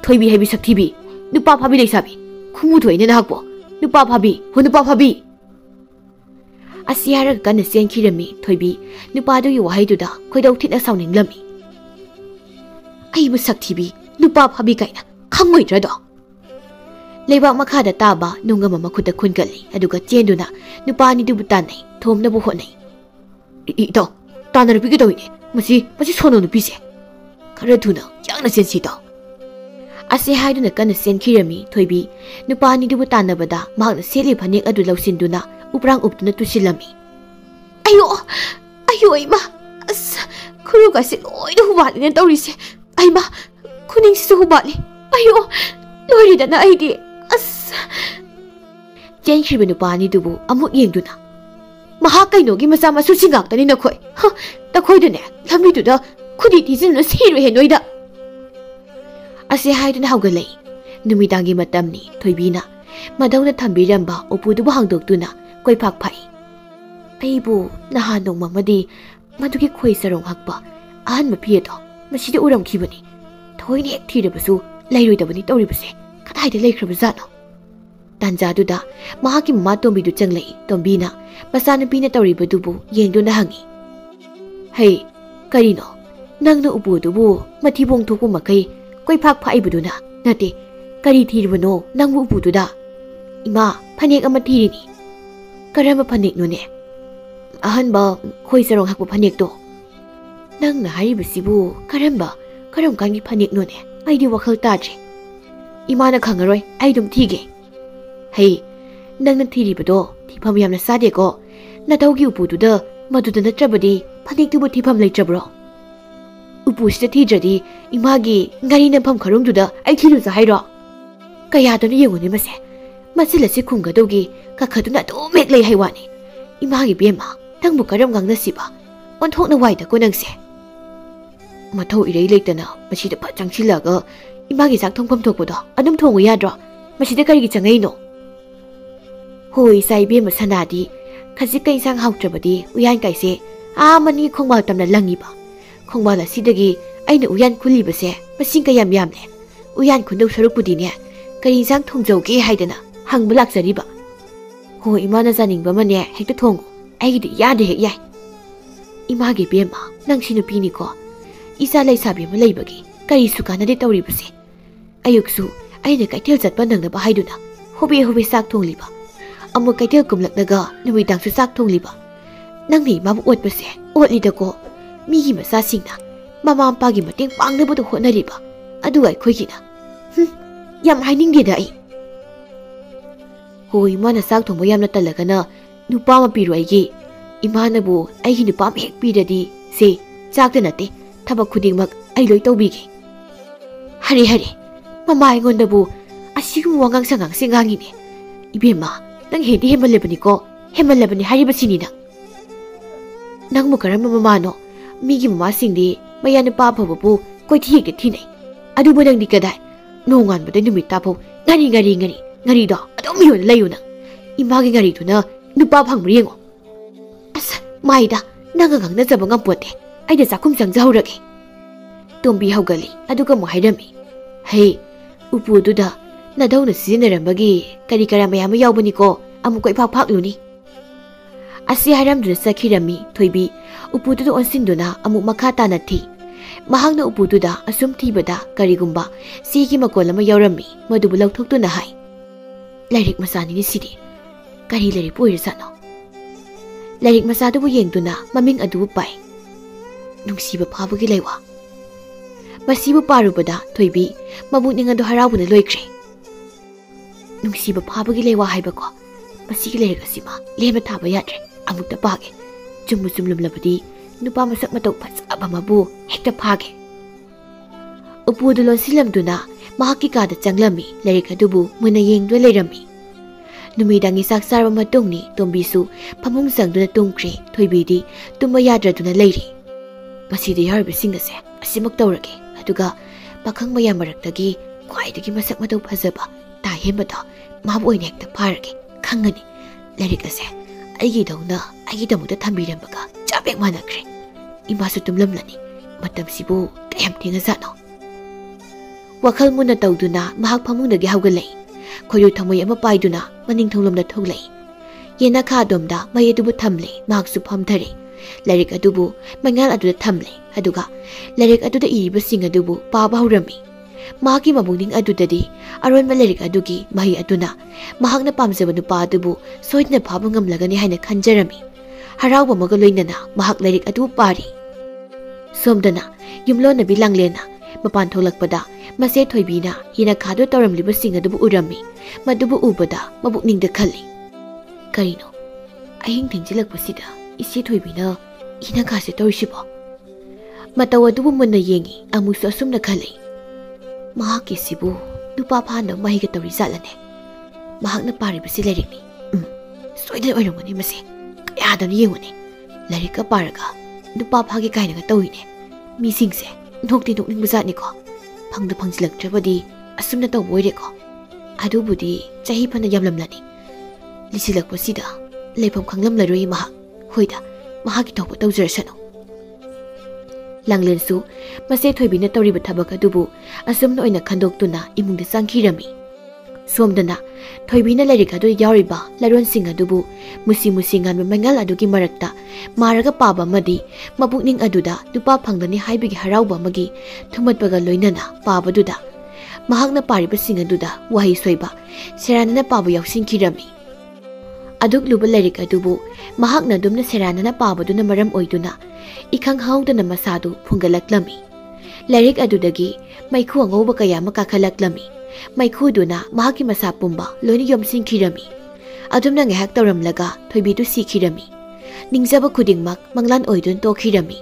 thoibi haibi saktibi nupa phabi leisabi khumu thoine na hakbo nupa phabi nupa phabi asi harak kan sen khirami thoibi nupa du yu haiduda khoidau thina sauning lami ai bu saktibi nupa phabi kaina khangoi rado leibak makha da taba nungama makhuta khungali aduga chenduna nupa ni du butanai thomna bu honai ito tanar bi gidoine masi sono nu bise khara thuna changna sensi to ase haiduna kan sen khirami thoibi nupa ni du butanabada magna seli phanek adu lausinduna uprang uptuna tusilami ayo ima as khuru ga se loi du hubali ne tawrise aima khuning su hubali ayo lori dana aidi as jenshi benu pani dubu amuk yengduna maha kaino gi masa masu singak tani na khoi ha ta khoi dune lami du da khudi ti jin na siru he noida ase haiduna haugalai numidangi matamni thoibina madawna thambiramba opu du hangdok tuna koi phak phai aibu naha nong mamadi madugi khoi sarong hakpa ahan ma pie to masidi uram khibani thoine ek thire basu lairoi da bani tawri base kadai de laikhraba zano tanja duda mahaki mama tombi du changlei tombina masana pina tawri badubu yengduna hangi hey karino nangna upu dubu mathi bong thoku makai koi phak phai buduna nate kari thiribano nangbu upu duda ima phanek ama thirini karama phanek no ne ahan ba khoi sarong hakpa phanek to nangna hari bisibu karam kangi phanek no ne aidi wakhal tadre imana khangaroi aidum thige hey nangna thiribado thifam yamna sade ko nataugi upu duda maduda natrabadi phanek tubu thifam leitrabro upu sita thijadi imagi ngari na pham kharum duda ai thiru za hairo kaya donu yengone mase masila si khunga dogi ka khaduna to mek lei haiwani imagi bema tangbu karam gangna siba onthokna waida ko nangse mathau irei leitana masida pha changchilaga imagi sak thongpham thokpodo adum thongu yadro masida kari gi changai no hoi sai bema sanadi khaji kai sang hautrabadi uyan kaise mani khongba tamna langi ba khongba la sidagi aina uyan khuli base masing kayam yamne uyan khundau sarupudi ne kari sang thongjauge haidana hangba laksari ba ho imana janing ba mane hekta thong ai gi yade he yai imagi bema nang sinu pini ko isa lai sabi ma leibagi kari sukana de tawri base ayuksu aina kaitel jatpa nangna ba haiduna hobe hobe sak thongliba amuk kaitel kumlaknaga numidangsu sak thongliba nangni mabu otpase otlidako migi masa singna mama ampagi mateng pangnabadu hotnariba aduga khoigina yam hainingdeda ai hoi mana sak thongba yamna talagana nupa ma piru aigi imanabu aigi nupa ma hek piradi se chakta nate thaba khudingmak ai loi tawbigi hari hari mama aingondabu asigu wangang sangang singangine ibema nang hedi hemalebani ko hemalebani haribasini nang mu karam mama no migi mama singdi mayana pa phabu koithi hek thinai adubu nang dikadai nongan bada numit tapo ngari do adom yo layuna imagi ngari tuna nupa phangri yengo asa maida nanga gangna jaba ngampote aida sakum sangjahurage tombi haugali aduga mo hairami hey upududa nadawna sizinarambagi kari kara mayam yawbani ko amuko iphak luni asi hairamduna sakhirami thoibi upududa onsinduna amuk makha tanathi mahangna upududa asum thibada karigumba sigi makol ama yawrami madubu lauthoktuna hai lairik masani ni sidi kari lairik poirsano lairik masadubu yengduna maming adubu pai nungsiba phabagi laiwa masibu parubada thoibi mabukning adu harawuna loikre nungsiba phabagi laiwa haibako masigi lairik asima lema thaba yadre amukta page chumlum labadi nupa masak matau phasaba mabu hekta phage upudu lonsilamduna mahaki kada changlami lairik adubu muna yengdwa leirami numidangi sak sarba matungni tombisu phamung sangduna tungkre thoibidi tumma yadraduna leiri masidi yarbisinga se asimak tawrage aduga pakhang maya maraktagi khwaidagi masak matau phajaba ta hembada mabu oine hekta pharage khangani lairik ase aigi dauna aigi damuda thambirambaga chabek manakre imasu tumlamlani matamsibu kayam thingazano wakhal muna tawduna mahak phamungdagi hawgalai khoyu thamoi ama paiduna maning tholomda thoglai yena kha domda mayedubu thamle mahaksu phamthare lairik adubu mangal aduda thamle aduga lairik aduda iriba sing adubu paba hurami mahaki mabungning adudadi aronba lairik adugi mahi aduna mahakna pamjaba nupa adubu soidna phaba ngamlagani haina khanjarami harawba maga loinana mahak lairik adu pari somdana yumlona bilanglena mapan tholakpada mase thoibina hina khado tawramliba sing adubu urami madubu ubada mabukningda khali karino ahing thingjilakpasida isi thoibina hina khase tawrisibo mataw adubu munna yengi amusu asumna khali mahaki sibu nupa phana mahiga tawri zalane mahakna paribasi lairikni soida oirongani mase kayadani yengone lairika paraga nupa phagi kainaga tawine misingse nokti nokning bazatni ko phangda phangsilaktrabadi asumna taw boire ko adubudi chahi phana yamlamlani lisilakpasida lepham khanglam laroi mahak hoida mahaki tawba tawjarasano langlensu mase thoibina tawriba thabak adubu asumna oina khandoktuna imungda sangkhirami somdana thoibina lairik adu yawriba laron sing adubu musi ngan mangal adugi marakta maraga paba madi mabukning aduda dupa phangdani haibigi harawba magi thumatbaga loinana pabaduda mahakna pariba sing aduda wahi soiba seranana paba yawsingkhirami aduk luba lairik adubu mahakna dumna seranana pabaduna maram oiduna ikhang haudana masadu phungalaklami lairik adudagi maikhu angauba kaya makakalaklami maikuduna mahaki masa pumba loini yomsingkhirami adumna ngehak tawramlaga thoibidu sikhirami ningjaba khudingmak manglan oidun tokhirami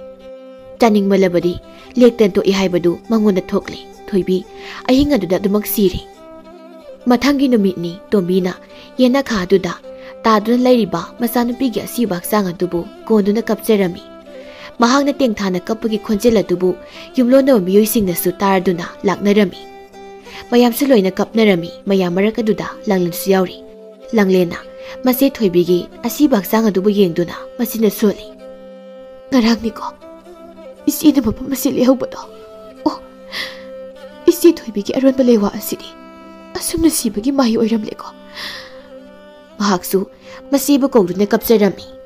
taning malabadi lektan to ihaibadu mangona thokli thoibi ahinga duda dumak siri mathangi numitni tombina yena khaduda taduna lairiba masanupigi asibak sanga dubu konduna kapcherami mahakna tengthana kapagi khonjela dubu yumlona miyoisingna su taraduna laknarami mayamsu loina kapnarami mayam marakaduda langlensu yawri langlena mase thoibigi asibak sanga dubu yengduna masina soli ngarangni ko isi na mapa masili hawbado oh isi thoibigi aronba lewa asidi asumna sibagi mahi oiramle ko mahaksu masibu kogduna kapcherami